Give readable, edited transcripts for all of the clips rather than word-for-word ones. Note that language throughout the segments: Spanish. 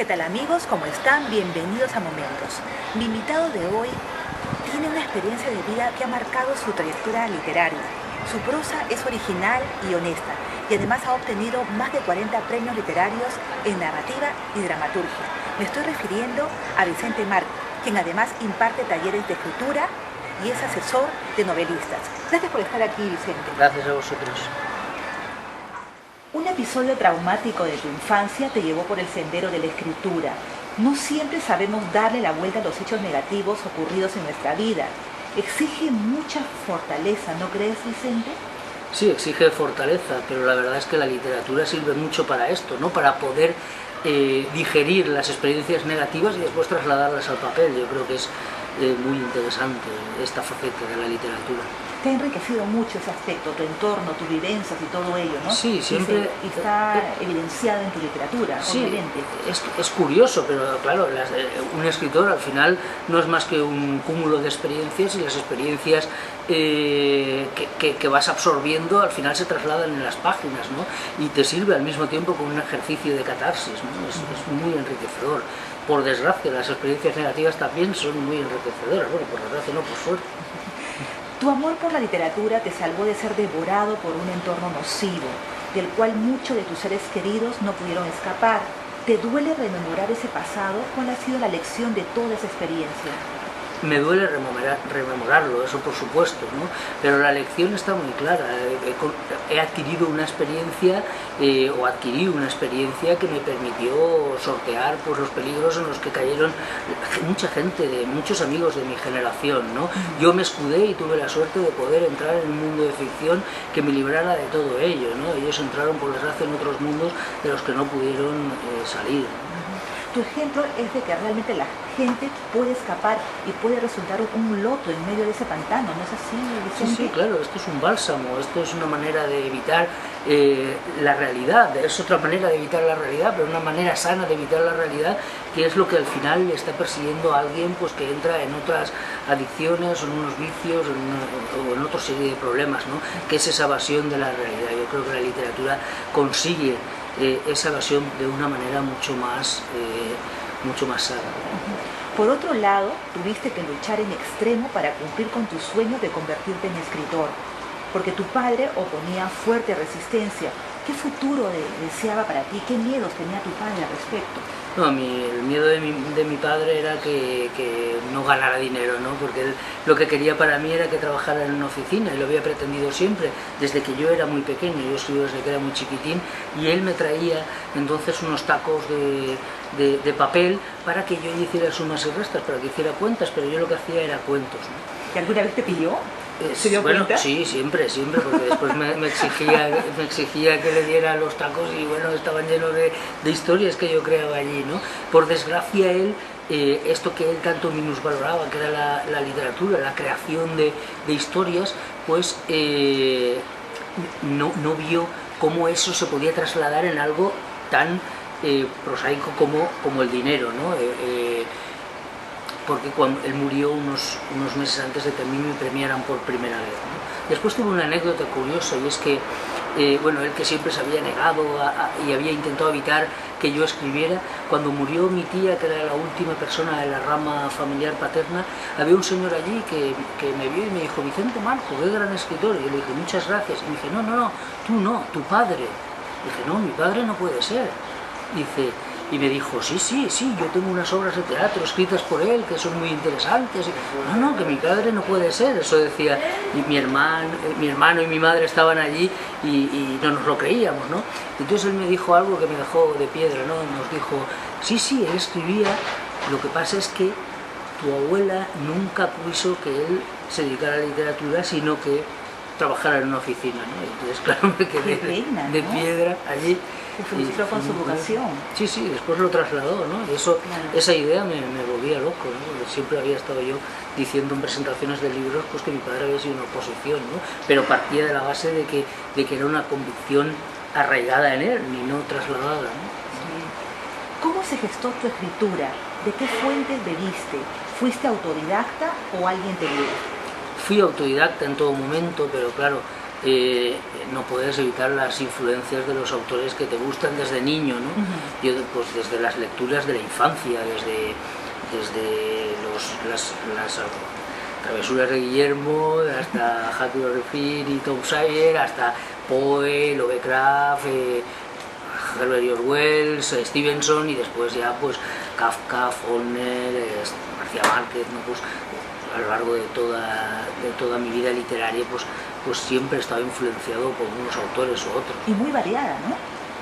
tal amigos? ¿Cómo están? Bienvenidos a Momentos. Mi invitado de hoy tiene una experiencia de vida que ha marcado su trayectoria literaria. Su prosa es original y honesta y además ha obtenido más de 40 premios literarios en narrativa y dramaturgia. Me estoy refiriendo a Vicente Marco, quien además imparte talleres de escritura y es asesor de novelistas. Gracias por estar aquí, Vicente. Gracias a vosotros. Un episodio traumático de tu infancia te llevó por el sendero de la escritura. No siempre sabemos darle la vuelta a los hechos negativos ocurridos en nuestra vida. Exige mucha fortaleza, ¿no crees, Vicente? Sí, exige fortaleza, pero la verdad es que la literatura sirve mucho para esto, ¿no? Para poder digerir las experiencias negativas y después trasladarlas al papel. Yo creo que es muy interesante esta faceta de la literatura. Te ha enriquecido mucho ese aspecto, tu entorno, tus vivencias y todo ello, ¿no? Sí, siempre. Y está evidenciado en tu literatura, sí, obviamente. Es curioso, pero claro, un escritor al final no es más que un cúmulo de experiencias y las experiencias que vas absorbiendo al final se trasladan en las páginas, ¿no? Y te sirve al mismo tiempo como un ejercicio de catarsis, ¿no? Es muy enriquecedor. Por desgracia, las experiencias negativas también son muy enriquecedoras. Bueno, por desgracia no, por suerte. Tu amor por la literatura te salvó de ser devorado por un entorno nocivo, del cual muchos de tus seres queridos no pudieron escapar. ¿Te duele rememorar ese pasado? ¿Cuál ha sido la lección de toda esa experiencia? Me duele rememorarlo, eso por supuesto, ¿no? Pero la lección está muy clara. He adquirido una experiencia, o adquirí una experiencia que me permitió sortear pues, los peligros en los que cayeron mucha gente, muchos amigos de mi generación, ¿no? Yo me escudé y tuve la suerte de poder entrar en un mundo de ficción que me librara de todo ello, ¿no? Ellos entraron, por desgracia, en otros mundos de los que no pudieron salir. Tu ejemplo es de que realmente la gente puede escapar y puede resultar un loto en medio de ese pantano, ¿no es así, Vicente? Sí, claro, esto es un bálsamo, esto es una manera de evitar la realidad, es otra manera de evitar la realidad, pero una manera sana de evitar la realidad, que es lo que al final le está persiguiendo a alguien pues, que entra en otras adicciones, o en unos vicios, o en otra serie de problemas, ¿no? Que es esa evasión de la realidad. Yo creo que la literatura consigue esa evasión de una manera mucho más sana. Por otro lado, tuviste que luchar en extremo para cumplir con tu sueño de convertirte en escritor, porque tu padre oponía fuerte resistencia. ¿Qué futuro deseaba para ti? ¿Qué miedos tenía tu padre al respecto? No, el miedo de mi padre era que no ganara dinero, ¿no? Porque él lo que quería para mí era que trabajara en una oficina y lo había pretendido siempre, desde que yo era muy pequeño. Yo escribo desde que era muy chiquitín y él me traía entonces unos tacos de papel para que yo hiciera sumas y restas, para que hiciera cuentas, pero yo lo que hacía era cuentos, ¿no? ¿Y alguna vez te pilló? ¿Se dio bueno, cuenta? sí, siempre, porque después me exigía que le diera los tacos y bueno, estaban llenos de historias que yo creaba allí, ¿no? Por desgracia él, esto que él tanto minusvaloraba, que era la literatura, la creación de historias, pues no vio cómo eso se podía trasladar en algo tan prosaico como el dinero, ¿no? Porque cuando él murió unos meses antes de que a mí me premiaran por primera vez, ¿no? Después tuve una anécdota curiosa y es que, él que siempre se había negado y había intentado evitar que yo escribiera, cuando murió mi tía, que era la última persona de la rama familiar paterna, había un señor allí que me vio y me dijo: Vicente Marco, qué gran escritor. Y yo le dije: muchas gracias. Y me dije: no, tú no, tu padre. Dije: no, mi padre no puede ser. Dice, y me dijo: sí, yo tengo unas obras de teatro escritas por él que son muy interesantes. No, que mi padre no puede ser. Eso decía, y mi hermano y mi madre estaban allí y no nos lo creíamos, ¿no? Entonces él me dijo algo que me dejó de piedra, ¿no? Nos dijo: sí, él escribía, lo que pasa es que tu abuela nunca quiso que él se dedicara a la literatura, sino que trabajara en una oficina, ¿no? Entonces, claro, me quedé de piedra allí. Se frustró con su vocación. Sí, después lo trasladó, ¿no? Y eso, claro. Esa idea me volvía loco, ¿no? Porque siempre había estado yo diciendo en presentaciones de libros pues que mi padre había sido una oposición, ¿no? Pero partía de la base de que era una convicción arraigada en él y no trasladada, ¿no? Sí. ¿Cómo se gestó tu escritura? ¿De qué fuentes bebiste? ¿Fuiste autodidacta o alguien te dio? Fui autodidacta en todo momento, pero claro, no puedes evitar las influencias de los autores que te gustan desde niño, ¿no? Yo pues desde las lecturas de la infancia, desde las travesuras de Guillermo, hasta Huckleberry Finn y Tom Sawyer, hasta Poe, Lovecraft, Herbert Wells, Stevenson, y después ya pues Kafka, Faulkner, García Márquez, ¿no? Pues a lo largo de toda mi vida literaria pues siempre he estado influenciado por unos autores u otros. Y muy variada, ¿no?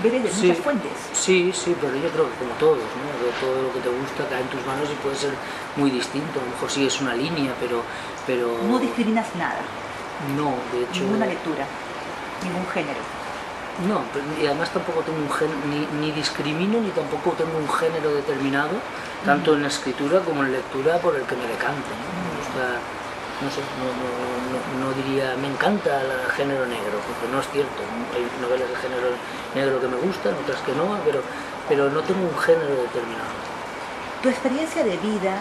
Bebe de muchas fuentes. Sí, pero yo creo que como todos, ¿no? De todo lo que te gusta cae en tus manos y puede ser muy distinto. A lo mejor sí es una línea, pero... No discriminas nada. No, de hecho... Ninguna lectura, ningún género. No, y además tampoco tengo un género, ni discrimino, ni tampoco tengo un género determinado, tanto en escritura como en lectura, por el que me decante, ¿no? Me gusta, no sé, no diría, me encanta el género negro, porque no es cierto. Hay novelas de género negro que me gustan, otras que no, pero no tengo un género determinado. ¿Tu experiencia de vida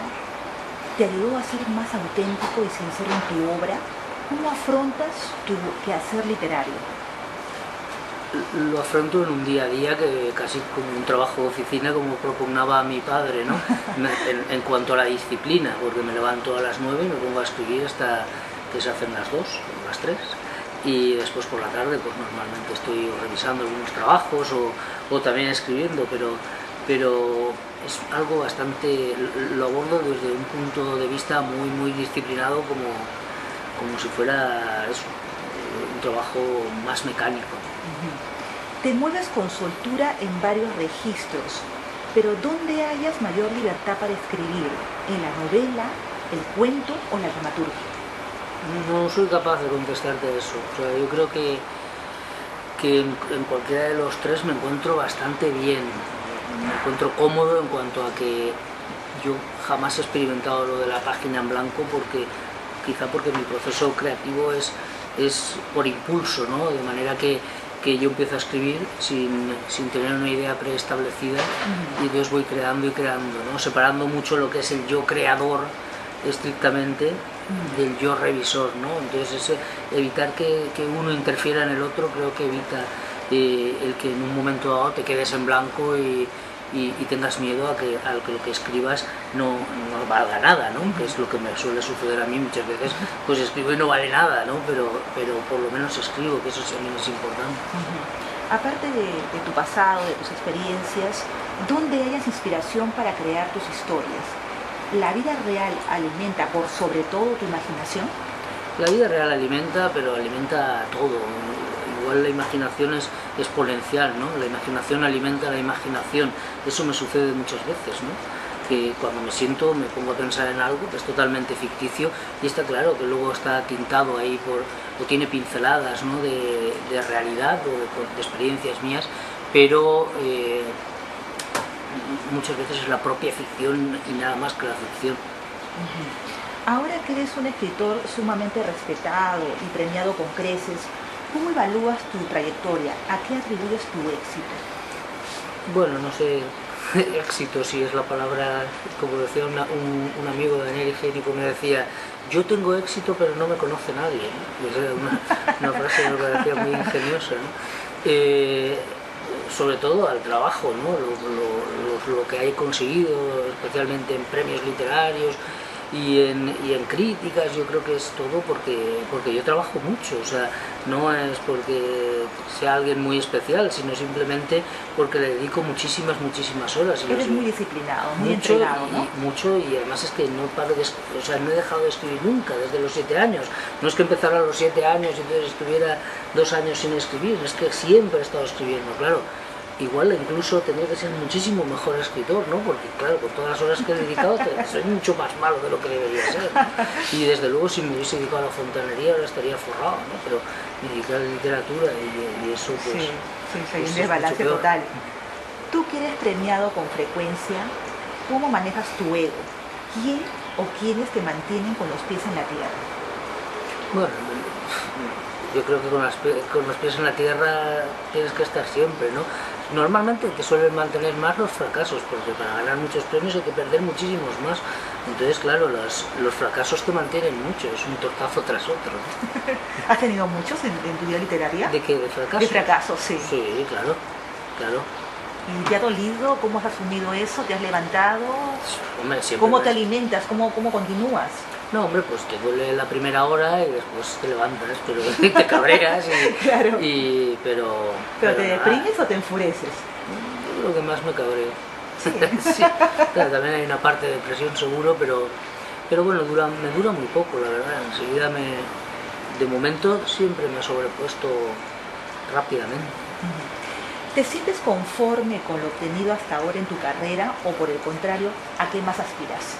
te ayudó a ser más auténtico y sincero en tu obra? ¿Cómo afrontas tu quehacer literario? Lo afronto en un día a día, que casi como un trabajo de oficina, como propugnaba mi padre, ¿no? en cuanto a la disciplina, porque me levanto a las 9 y me pongo a escribir hasta que se hacen las 2 o las 3, y después por la tarde pues normalmente estoy revisando algunos trabajos o también escribiendo, pero es algo bastante, lo abordo desde un punto de vista muy disciplinado, como si fuera un trabajo más mecánico. Te mueves con soltura en varios registros, pero ¿dónde hallas mayor libertad para escribir? ¿En la novela, el cuento o la dramaturgia? No soy capaz de contestarte eso. O sea, yo creo que en cualquiera de los tres me encuentro bastante bien. Me encuentro cómodo en cuanto a que yo jamás he experimentado lo de la página en blanco, quizá porque mi proceso creativo es por impulso, ¿no? De manera que yo empiezo a escribir sin tener una idea preestablecida, y entonces voy creando y creando, ¿no? Separando mucho lo que es el yo creador estrictamente del yo revisor, ¿no? Entonces evitar que uno interfiera en el otro creo que evita el que en un momento dado te quedes en blanco y tengas miedo a que lo que escribas no valga nada, ¿no? Que es lo que me suele suceder a mí muchas veces, pues escribo y no vale nada, ¿no? Pero por lo menos escribo, que eso también es importante. Aparte de tu pasado, de tus experiencias, ¿dónde hallas inspiración para crear tus historias? ¿La vida real alimenta por sobre todo tu imaginación? La vida real alimenta, pero alimenta todo. Igual la imaginación es exponencial, ¿no? La imaginación alimenta la imaginación. Eso me sucede muchas veces, ¿no? Que cuando me siento me pongo a pensar en algo que es totalmente ficticio, y está claro que luego está tintado ahí o tiene pinceladas, ¿no? de realidad o de experiencias mías, pero muchas veces es la propia ficción y nada más que la ficción. Ahora que eres un escritor sumamente respetado y premiado con creces, ¿cómo evalúas tu trayectoria? ¿A qué atribuyes tu éxito? Bueno, no sé, éxito si es la palabra, como decía un amigo de Daniel Higiénico, me decía, yo tengo éxito pero no me conoce nadie, ¿no? Y esa era una frase que me parecía muy ingeniosa, ¿no? Sobre todo al trabajo, ¿no? Lo que he conseguido, especialmente en premios literarios y en críticas, yo creo que es todo porque yo trabajo mucho. O sea, no es porque sea alguien muy especial, sino simplemente porque le dedico muchísimas horas. Eres muy disciplinado, muy entregado, ¿no? Mucho, y además es que no paro no he dejado de escribir nunca, desde los 7 años. No es que empezara a los 7 años y entonces estuviera 2 años sin escribir, es que siempre he estado escribiendo, claro. Igual incluso tendría que ser muchísimo mejor escritor, ¿no? Porque claro, con todas las horas que he dedicado soy mucho más malo de lo que debería ser, ¿no? Y desde luego si me hubiese dedicado a la fontanería ahora estaría forrado, ¿no? Pero me dediqué a la literatura y eso pues... Sí, un desbalance total. Tú que eres premiado con frecuencia, ¿cómo manejas tu ego? ¿Quién o quiénes te mantienen con los pies en la tierra? Bueno, yo creo que con los pies en la tierra tienes que estar siempre, ¿no? Normalmente te suelen mantener más los fracasos, porque para ganar muchos premios hay que perder muchísimos más. Entonces, claro, los fracasos te mantienen mucho, es un tortazo tras otro, ¿no? ¿Has tenido muchos en tu vida literaria? ¿De qué? ¿De fracasos? De fracasos, sí. Sí, claro, claro. ¿Y te ha dolido? ¿Cómo has asumido eso? ¿Te has levantado? Hombre, siempre ¿Cómo te alimentas? ¿Cómo continúas? No, hombre, pues te duele la primera hora y después te levantas, pero te cabreas Claro. pero ¿Pero te nada, deprimes o te enfureces? yo creo que más me cabreo. Sí. Sí, claro, también hay una parte de depresión seguro, pero bueno, me dura muy poco, la verdad. Enseguida de momento siempre me he sobrepuesto rápidamente. ¿Te sientes conforme con lo obtenido hasta ahora en tu carrera o por el contrario, a qué más aspiras?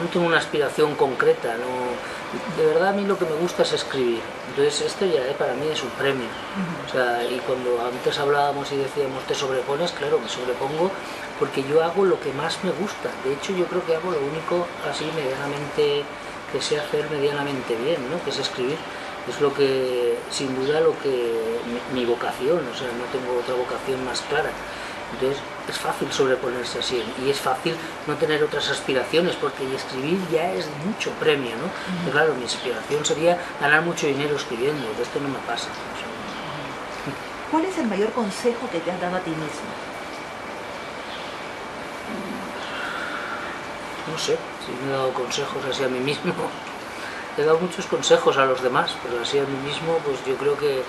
No tengo una aspiración concreta, no. De verdad a mí lo que me gusta es escribir, entonces esto ya para mí es un premio. O sea, y cuando antes hablábamos y decíamos te sobrepones, claro, me sobrepongo porque yo hago lo que más me gusta. De hecho yo creo que hago lo único así medianamente que sé hacer medianamente bien, ¿no? Que es escribir. Es lo que, sin duda, mi vocación, o sea, no tengo otra vocación más clara. Entonces es fácil sobreponerse así y es fácil no tener otras aspiraciones porque escribir ya es mucho premio, ¿no? Pero claro, mi aspiración sería ganar mucho dinero escribiendo, de esto no me pasa. O sea, ¿Cuál es el mayor consejo que te has dado a ti mismo? no sé si me he dado consejos así a mí mismo. He dado muchos consejos a los demás, pero así a mí mismo, pues yo creo que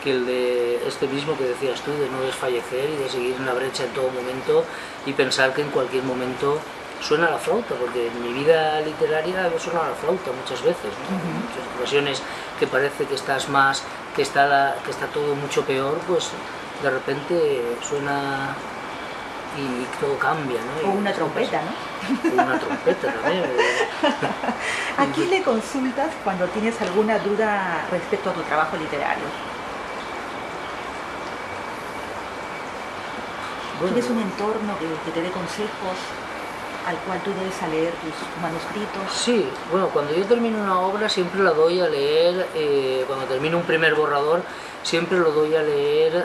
el de este mismo que decías tú, de no desfallecer y de seguir en la brecha en todo momento y pensar que en cualquier momento suena la flauta, porque en mi vida literaria suena la flauta muchas veces, ¿no? En muchas ocasiones que parece que estás más, que está todo mucho peor, pues de repente suena y todo cambia, ¿no? O una trompeta, ¿no? O una trompeta también. ¿A quién le consultas cuando tienes alguna duda respecto a tu trabajo literario? Bueno, ¿Tienes un entorno que te dé consejos al cual tú debes a leer tus manuscritos? sí, bueno, cuando yo termino una obra siempre la doy a leer, cuando termino un primer borrador, siempre lo doy a leer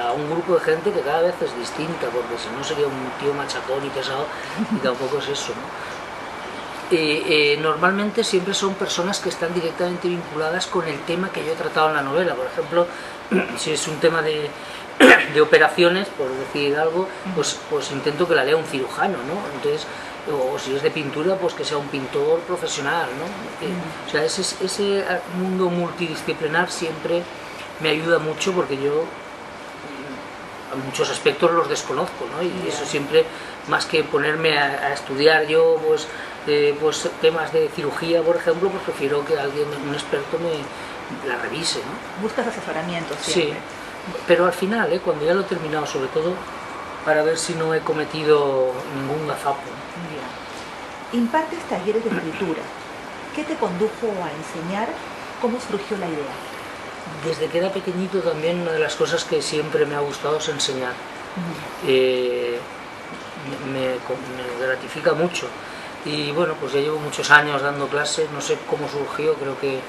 a un grupo de gente que cada vez es distinta, porque si no sería un tío machacón y pesado, y tampoco es eso, ¿no? Normalmente siempre son personas que están directamente vinculadas con el tema que yo he tratado en la novela. Por ejemplo, si es un tema de operaciones, por decir algo, pues intento que la lea un cirujano, ¿no? Entonces, o si es de pintura, pues que sea un pintor profesional, ¿no? O sea, ese mundo multidisciplinar siempre me ayuda mucho porque yo a muchos aspectos los desconozco, ¿no? Y eso siempre, más que ponerme a estudiar yo, pues temas de cirugía, por ejemplo, pues prefiero que alguien, un experto, me la revise, ¿no? Buscas asesoramiento siempre. Sí, pero al final, cuando ya lo he terminado, sobre todo, para ver si no he cometido ningún gazapo. Ya. Impartes talleres de escritura. ¿Qué te condujo a enseñar? ¿Cómo surgió la idea? Desde que era pequeñito también una de las cosas que siempre me ha gustado es enseñar. Me gratifica mucho. Y bueno, pues ya llevo muchos años dando clases, no sé cómo surgió, creo que...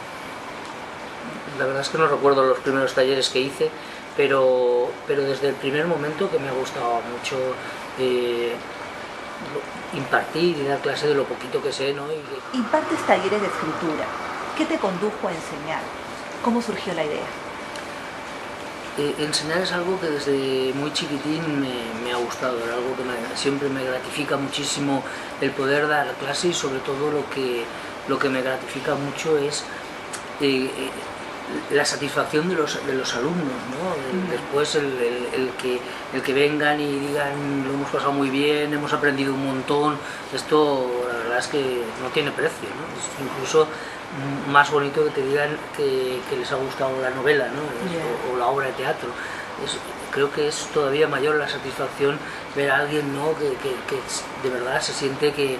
La verdad es que no recuerdo los primeros talleres que hice, pero desde el primer momento que me ha gustado mucho impartir y dar clase de lo poquito que sé, ¿no? Impartes talleres de escritura. ¿Qué te condujo a enseñar? ¿Cómo surgió la idea? Enseñar es algo que desde muy chiquitín me ha gustado, era algo que siempre me gratifica muchísimo el poder dar clase y sobre todo lo que me gratifica mucho es la satisfacción de los alumnos, ¿no? Después el que vengan y digan lo hemos pasado muy bien, hemos aprendido un montón, esto la verdad es que no tiene precio, ¿no? Es incluso más bonito que te digan que les ha gustado la novela, ¿no? O la obra de teatro. Creo que es todavía mayor la satisfacción ver a alguien, ¿no? que de verdad se siente que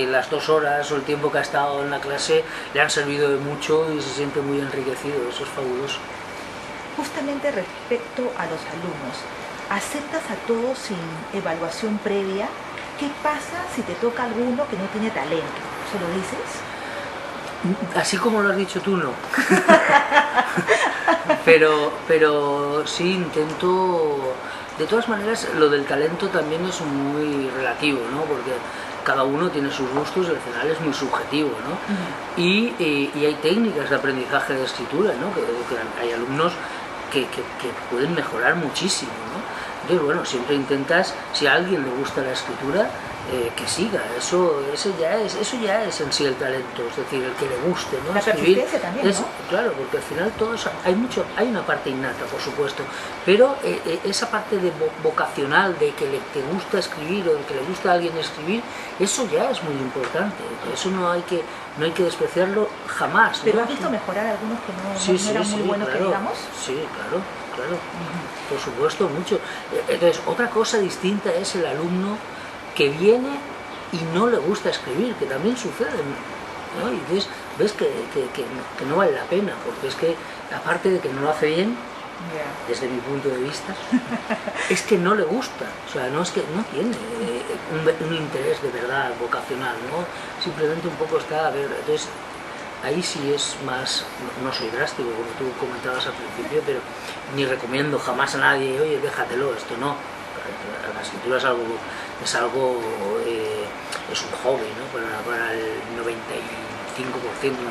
las 2 horas o el tiempo que ha estado en la clase le han servido de mucho y se siente muy enriquecido. Eso es fabuloso. Justamente respecto a los alumnos, ¿aceptas a todos sin evaluación previa? ¿Qué pasa si te toca alguno que no tiene talento? ¿Se lo dices? Así como lo has dicho tú, no. pero sí intento. De todas maneras, lo del talento también es muy relativo, ¿no? Porque cada uno tiene sus gustos y al final es muy subjetivo, ¿no? Y hay técnicas de aprendizaje de escritura, ¿no? Que hay alumnos que pueden mejorar muchísimo, ¿no? Entonces, bueno, siempre intentas, si a alguien le gusta la escritura, que siga, eso ya es en sí el talento, es decir, el que le guste, ¿no? La Escribir persistencia también, ¿no? claro, porque al final hay una parte innata, por supuesto, pero esa parte de vocacional, de que te gusta escribir o de que le gusta a alguien escribir, eso ya es muy importante, eso no hay que despreciarlo jamás, ¿no? ¿Pero has visto mejorar algunos que no eran muy buenos, claro, que digamos? Sí, claro, por supuesto, mucho. Entonces, otra cosa distinta es el alumno que viene y no le gusta escribir, que también sucede, ¿no? Y entonces ves que no vale la pena, porque es que, aparte de que no lo hace bien, desde mi punto de vista, es que no le gusta, o sea, no es que no tiene un interés de verdad vocacional, ¿no? Simplemente un poco está, a ver, entonces ahí sí es más, no soy drástico como tú comentabas al principio, pero ni recomiendo jamás a nadie, oye, déjatelo, esto no. La escritura es un hobby, ¿no? Para el 95%,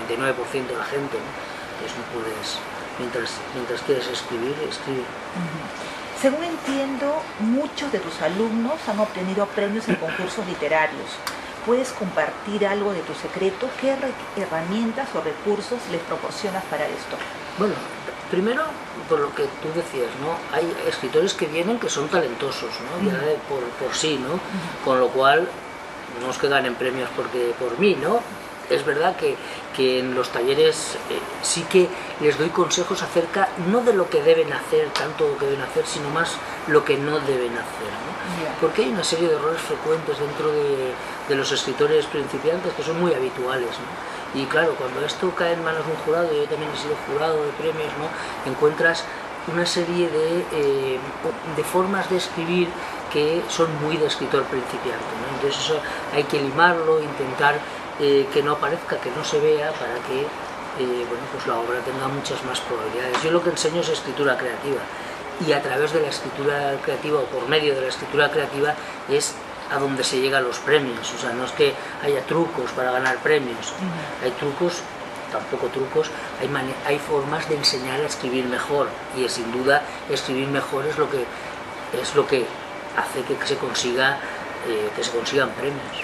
99% de la gente, ¿no? Entonces no puedes, mientras quieres escribir, escribe. Según entiendo, muchos de tus alumnos han obtenido premios en concursos literarios. ¿Puedes compartir algo de tu secreto? ¿Qué herramientas o recursos les proporcionas para esto? Bueno, primero, por lo que tú decías, ¿no? Hay escritores que vienen que son talentosos, ¿no? Ya por sí, ¿no? Con lo cual, no es que ganen premios por mí, ¿no? Es verdad que en los talleres sí que les doy consejos acerca, no de lo que deben hacer, tanto lo que deben hacer, sino más lo que no deben hacer, ¿no? Porque hay una serie de errores frecuentes dentro de los escritores principiantes que son muy habituales, ¿no? Y claro, cuando esto cae en manos de un jurado, yo también he sido jurado de premios, ¿no? Encuentras una serie de formas de escribir que son muy de escritor principiante, ¿no? Entonces eso hay que limarlo, intentar que no aparezca, que no se vea, para que bueno, pues la obra tenga muchas más probabilidades. Yo lo que enseño es escritura creativa, y a través de la escritura creativa, o por medio de la escritura creativa, es a donde se llega a los premios. O sea, no es que haya trucos para ganar premios, hay trucos, tampoco trucos, hay formas de enseñar a escribir mejor, y sin duda escribir mejor es lo que hace que se consigan premios.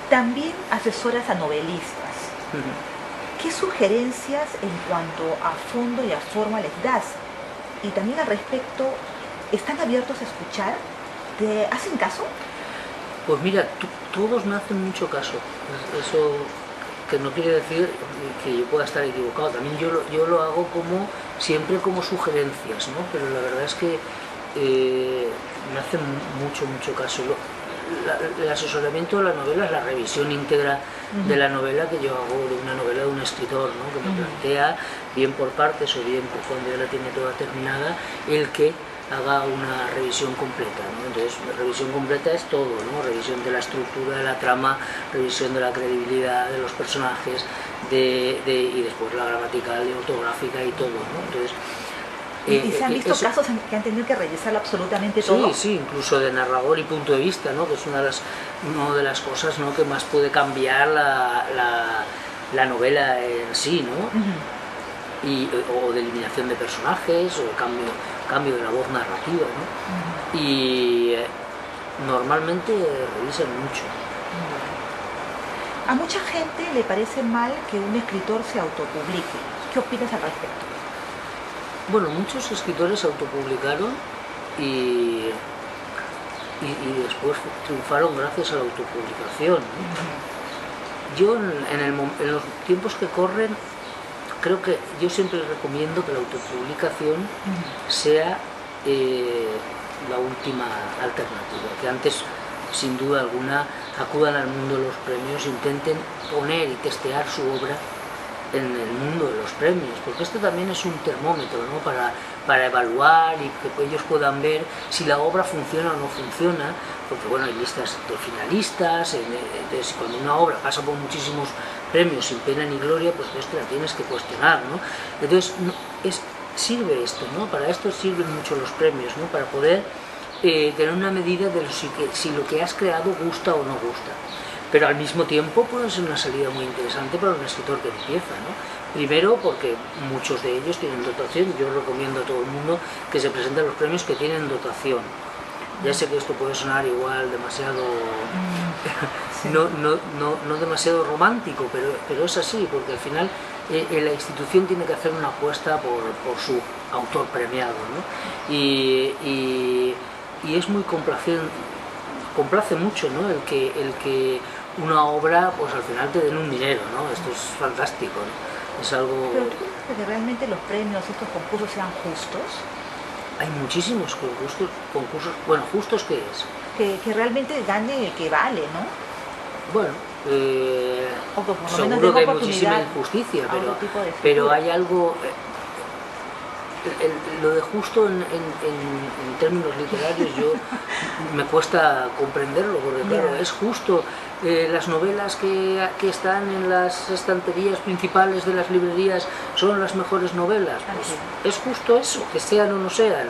También asesoras a novelistas. ¿Qué sugerencias en cuanto a fondo y a forma les das? Y también al respecto, ¿están abiertos a escuchar? ¿Te hacen caso? Pues mira, todos me hacen mucho caso. Eso que no quiere decir que yo pueda estar equivocado. También yo lo hago siempre como sugerencias, ¿no? Pero la verdad es que me hacen mucho caso. El asesoramiento de la novela es la revisión íntegra de la novela que yo hago, de una novela de un escritor, ¿no? Que me plantea, bien por partes o bien por cuando ya la tiene toda terminada, el que haga una revisión completa, ¿no? Entonces, la revisión completa es todo, ¿no? Revisión de la estructura, de la trama, revisión de la credibilidad de los personajes, y después la gramatical y ortográfica y todo, ¿no? Entonces, ¿Y se han visto casos en que han tenido que revisarlo absolutamente todo? Sí, incluso de narrador y punto de vista, ¿no? Que es una de las cosas, ¿no? que más puede cambiar la novela en sí, ¿no? O de eliminación de personajes, o cambio de la voz narrativa, ¿no? Y normalmente revisan mucho. A mucha gente le parece mal que un escritor se autopublique. ¿Qué opinas al respecto? Bueno, muchos escritores se autopublicaron y después triunfaron gracias a la autopublicación, ¿no? Yo en los tiempos que corren, creo que yo siempre recomiendo que la autopublicación sea la última alternativa, que antes, sin duda alguna, acudan al mundo de los premios, intenten poner y testear su obra en el mundo de los premios, porque esto también es un termómetro, ¿no? para evaluar y que ellos puedan ver si la obra funciona o no funciona, porque bueno, hay listas de finalistas, entonces cuando una obra pasa por muchísimos premios sin pena ni gloria, pues entonces te la tienes que cuestionar, ¿no? Entonces sirve esto, ¿no? Para esto sirven mucho los premios, ¿no? Para poder tener una medida de si lo que has creado gusta o no gusta. Pero al mismo tiempo puede ser una salida muy interesante para un escritor que empieza, ¿no? Primero porque muchos de ellos tienen dotación. Yo recomiendo a todo el mundo que se presenten los premios que tienen dotación. Ya sé que esto puede sonar igual demasiado Sí. no demasiado romántico, pero es así, porque al final la institución tiene que hacer una apuesta por su autor premiado, ¿no? Y es muy complace mucho, ¿no? el que una obra, pues al final te den un dinero, ¿no? Esto es fantástico, ¿no? Es algo... ¿Pero tú crees que realmente los premios, estos concursos sean justos? Hay muchísimos concursos, bueno, ¿justos qué es? Que realmente gane el que vale, ¿no? Bueno, O que por lo menos seguro den que hay oportunidad muchísima injusticia, a otro tipo de pero escritura. hay algo... lo de justo en términos literarios me cuesta comprenderlo, porque claro, Ya. es justo las novelas que están en las estanterías principales de las librerías son las mejores novelas, pues es justo eso, que sean o no sean.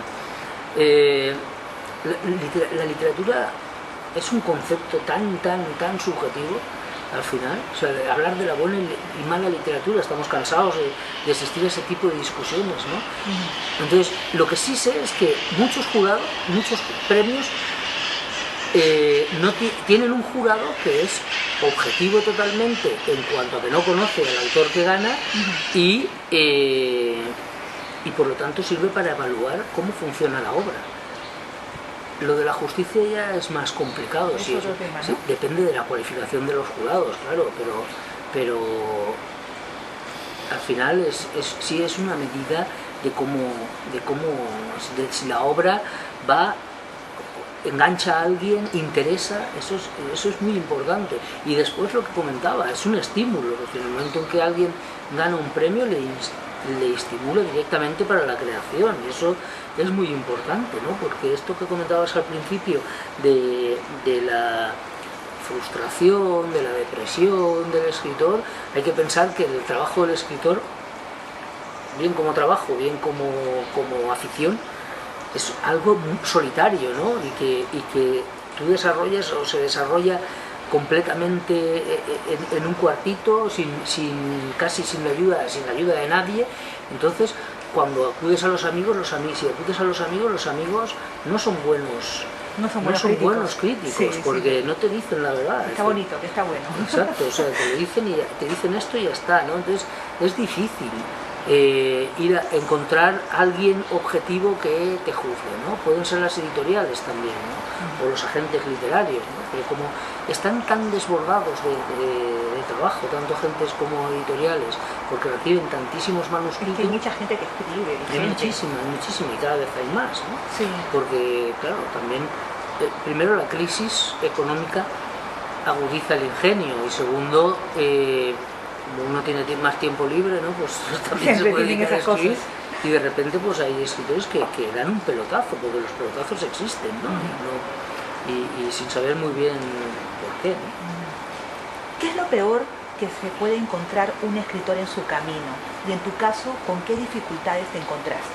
La literatura es un concepto tan subjetivo al final, o sea, de hablar de la buena y mala literatura, estamos cansados de asistir a ese tipo de discusiones, ¿no? Entonces, lo que sí sé es que muchos jurados, muchos premios, tienen un jurado que es objetivo totalmente en cuanto a que no conoce al autor que gana y por lo tanto sirve para evaluar cómo funciona la obra. Lo de la justicia ya es más complicado, Es sí, otro tema, ¿no? sí, depende de la cualificación de los jurados, claro, pero al final sí es una medida de si la obra engancha a alguien, interesa, eso es muy importante. Y después lo que comentaba, es un estímulo, porque en el momento en que alguien gana un premio le estimula directamente para la creación, y eso es muy importante, ¿no? Porque esto que comentabas al principio de la frustración, de la depresión del escritor, hay que pensar que el trabajo del escritor, bien como trabajo, bien como afición, es algo muy solitario, ¿no? Y que tú desarrollas o se desarrolla completamente en un cuartito, casi sin la ayuda de nadie. Entonces, cuando acudes a los amigos, si acudes a los amigos no son buenos. No son buenos críticos, sí, porque no te dicen la verdad. Está bonito, que está bueno. Exacto, o sea, te dicen esto y ya está, ¿no? Entonces es difícil ir a encontrar a alguien objetivo que te juzgue, ¿no? Pueden ser las editoriales también, ¿no? O los agentes literarios, ¿no? Pero como están tan desbordados de trabajo, tanto agentes como editoriales, porque reciben tantísimos manuscritos. Es que hay mucha gente que escribe. Hay muchísima, y cada vez hay más, ¿no? Sí. Porque, claro, también, primero la crisis económica agudiza el ingenio, y segundo, como uno tiene más tiempo libre, ¿no? Pues también se puede dedicar a escribir, y de repente pues hay escritores que dan un pelotazo, porque los pelotazos existen, ¿no? Y sin saber muy bien por qué, ¿no? ¿Qué es lo peor que se puede encontrar un escritor en su camino? Y en tu caso, ¿con qué dificultades te encontraste?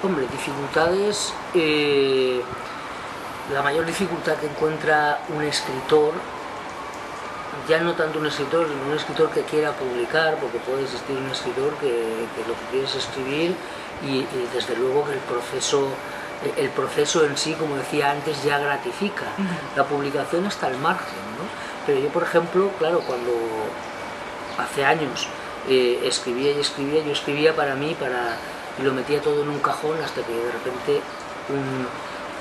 Hombre, dificultades... la mayor dificultad que encuentra un escritor, ya no tanto un escritor, sino un escritor que quiera publicar, porque puede existir un escritor que lo que quiere es escribir, y desde luego que el proceso en sí, como decía antes, ya gratifica. La publicación está al margen, ¿no? Pero yo, por ejemplo, claro, cuando hace años escribía, yo escribía para mí, y lo metía todo en un cajón, hasta que de repente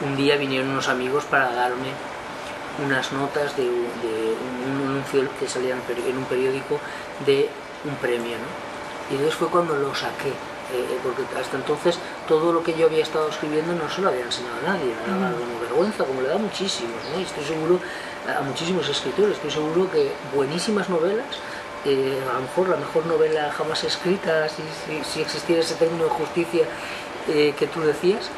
un día vinieron unos amigos para darme unas notas de un anuncio que salía en un periódico de un premio, ¿no? Y entonces fue cuando lo saqué, porque hasta entonces todo lo que yo había estado escribiendo no se lo había enseñado a nadie, me daba como vergüenza, como le da a muchísimos, ¿no? Y estoy seguro, a muchísimos escritores, estoy seguro que buenísimas novelas, a lo mejor la mejor novela jamás escrita, si existiera ese término de justicia que tú decías,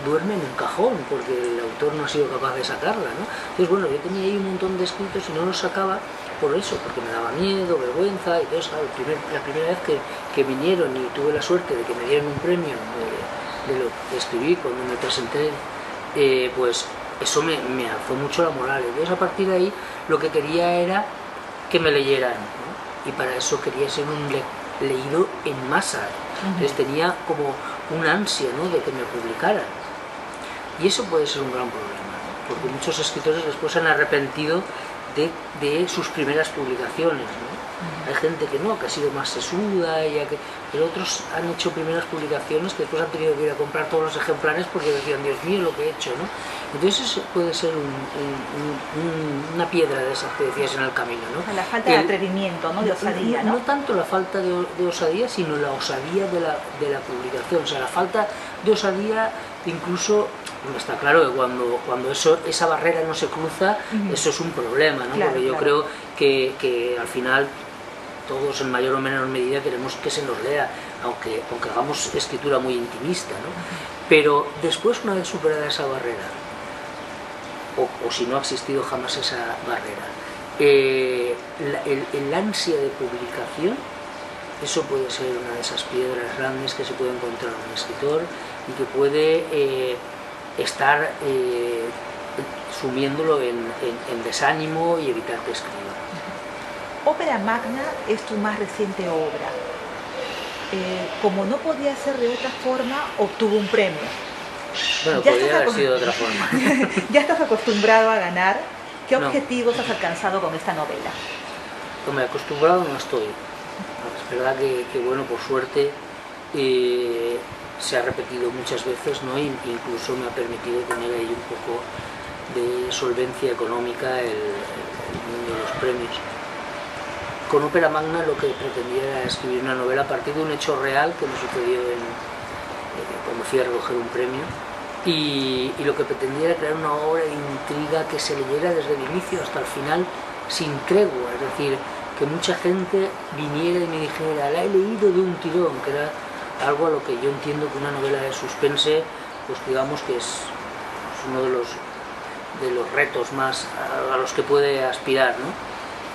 duerme en un cajón porque el autor no ha sido capaz de sacarla, ¿no? Entonces, bueno, yo tenía ahí un montón de escritos y no los sacaba por eso, porque me daba miedo, vergüenza, y entonces la primera vez que vinieron y tuve la suerte de que me dieran un premio de lo que escribí cuando me presenté, pues eso me alzó mucho la moral. Entonces a partir de ahí lo que quería era que me leyeran, ¿no? Y para eso quería ser un leído en masa. Entonces tenía como un ansia, ¿no?, de que me publicaran. Y eso puede ser un gran problema, ¿no? Porque muchos escritores después se han arrepentido de sus primeras publicaciones, ¿no? Hay gente que no, que ha sido más sesuda, pero otros han hecho primeras publicaciones que después han tenido que ir a comprar todos los ejemplares porque decían, Dios mío, lo que he hecho, ¿no? Entonces eso puede ser una piedra de esas que decías en el camino, ¿no? La falta de atrevimiento, ¿no?, de osadía, ¿no? No tanto la falta de osadía, sino la osadía de la publicación. O sea, la falta de osadía, incluso, está claro que cuando esa barrera no se cruza, eso es un problema, ¿no? Claro, porque yo creo que al final todos en mayor o menor medida queremos que se nos lea, aunque hagamos escritura muy intimista, ¿no? Pero después, una vez superada esa barrera, o si no ha existido jamás esa barrera, el ansia de publicación, eso puede ser una de esas piedras grandes que se puede encontrar en un escritor y que puede estar sumiéndolo en desánimo y evitar que escriba. Ópera Magna es tu más reciente obra. Como no podía ser de otra forma, obtuvo un premio. Bueno, podría haber sido de otra forma. ¿Ya estás acostumbrado a ganar? ¿Qué objetivos has alcanzado con esta novela? Hombre, acostumbrado no estoy. Es verdad que bueno, por suerte se ha repetido muchas veces, ¿no? E incluso me ha permitido tener ahí un poco de solvencia económica el mundo de los premios. Con Ópera Magna lo que pretendía era escribir una novela a partir de un hecho real que me sucedió cuando fui a recoger un premio, y lo que pretendía era crear una obra de intriga que se leyera desde el inicio hasta el final sin tregua, es decir, que mucha gente viniera y me dijera, la he leído de un tirón, que era algo a lo que yo entiendo que una novela de suspense, pues digamos que es uno de los retos más a los que puede aspirar, ¿no?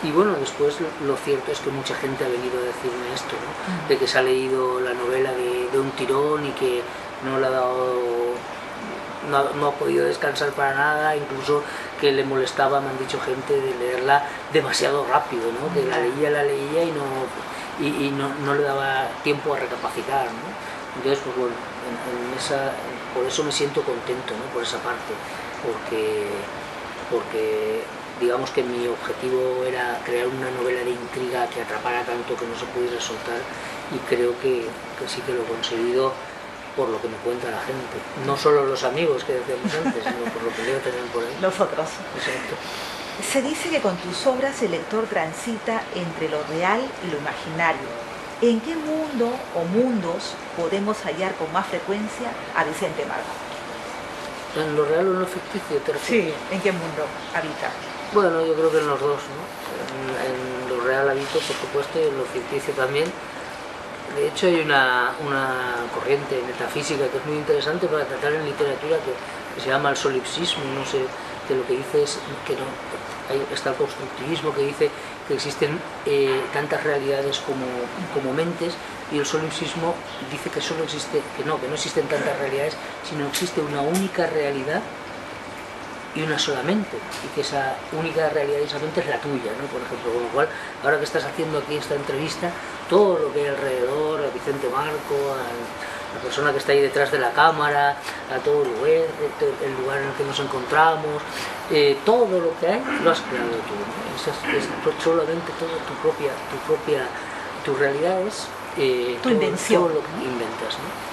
Y bueno, después lo cierto es que mucha gente ha venido a decirme esto, ¿no? De que se ha leído la novela de un tirón y que no le ha dado, no ha podido descansar para nada, incluso que le molestaba, me han dicho gente, de leerla demasiado rápido, ¿no? Que la leía y no le daba tiempo a recapacitar, ¿no? Entonces, pues bueno, por eso me siento contento, ¿no? Por esa parte, porque digamos que mi objetivo era crear una novela de intriga que atrapara tanto que no se pudiera soltar, y creo que sí que lo he conseguido por lo que me cuenta la gente. No solo los amigos que decíamos antes, sino por lo que leo también por ahí. Los otros. Exacto. Se dice que con tus obras el lector transita entre lo real y lo imaginario. ¿En qué mundo o mundos podemos hallar con más frecuencia a Vicente Marco? ¿En lo real o en lo ficticio? Sí, ¿en qué mundo habita? Bueno, yo creo que en los dos, ¿no? En lo real habito, por supuesto, y en lo ficticio también. De hecho, hay una corriente metafísica que es muy interesante para tratar en literatura que se llama el solipsismo, no sé, que lo que dice es que no, está el constructivismo que dice que existen tantas realidades como mentes, y el solipsismo dice que solo existe, que no existen tantas realidades, sino existe una única realidad y una solamente, y que esa única realidad y esa mente es la tuya, ¿no? Por ejemplo, con lo cual, ahora que estás haciendo aquí esta entrevista, todo lo que hay alrededor, a Vicente Marco, a la persona que está ahí detrás de la cámara, a todo el lugar en el que nos encontramos, todo lo que hay lo has creado tú, ¿no? Es solamente todo tu realidad es tu invención, todo lo que inventas, ¿no?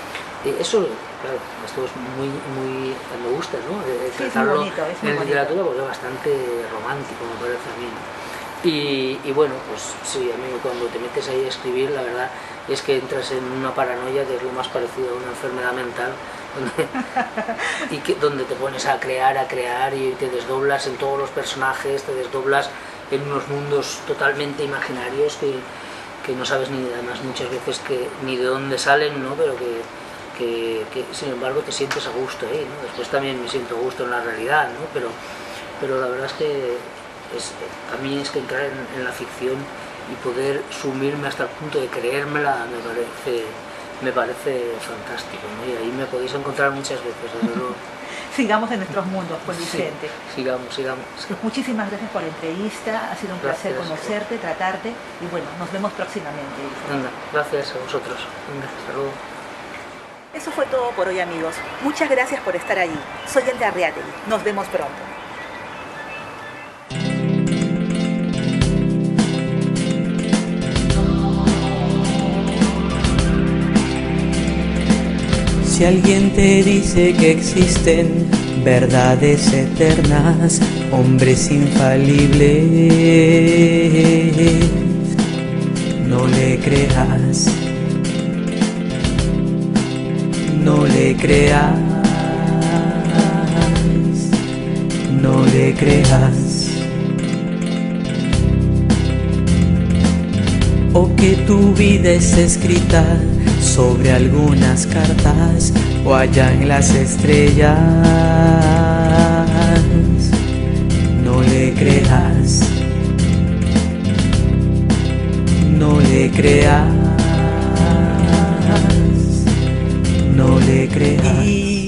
Eso, claro, esto es muy me gusta, ¿no? Tratarlo en literatura, porque es bastante romántico, me parece a mí, ¿no? Y bueno, pues sí, a mí cuando te metes ahí a escribir, la verdad es que entras en una paranoia que es lo más parecido a una enfermedad mental, donde te pones a crear y te desdoblas en todos los personajes, te desdoblas en unos mundos totalmente imaginarios que no sabes ni además muchas veces ni de dónde salen, ¿no? Pero que sin embargo te sientes a gusto ahí, ¿no? Después también me siento a gusto en la realidad, ¿no? Pero la verdad es que a mí es que entrar en la ficción y poder sumirme hasta el punto de creérmela me parece fantástico, ¿no? Y ahí me podéis encontrar muchas veces, desde luego. Sigamos en nuestros mundos, pues Vicente. Sí, sigamos. Muchísimas gracias por la entrevista, ha sido un placer conocerte, tratarte y bueno, nos vemos próximamente. Venga, gracias a vosotros. Venga, hasta luego. Eso fue todo por hoy, amigos. Muchas gracias por estar allí. Soy Elda Arriategui. Nos vemos pronto. Si alguien te dice que existen verdades eternas, hombres infalibles, no le creas, no le creas, no le creas. O que tu vida es escrita sobre algunas cartas o allá en las estrellas, no le creas, no le creas, no le creas.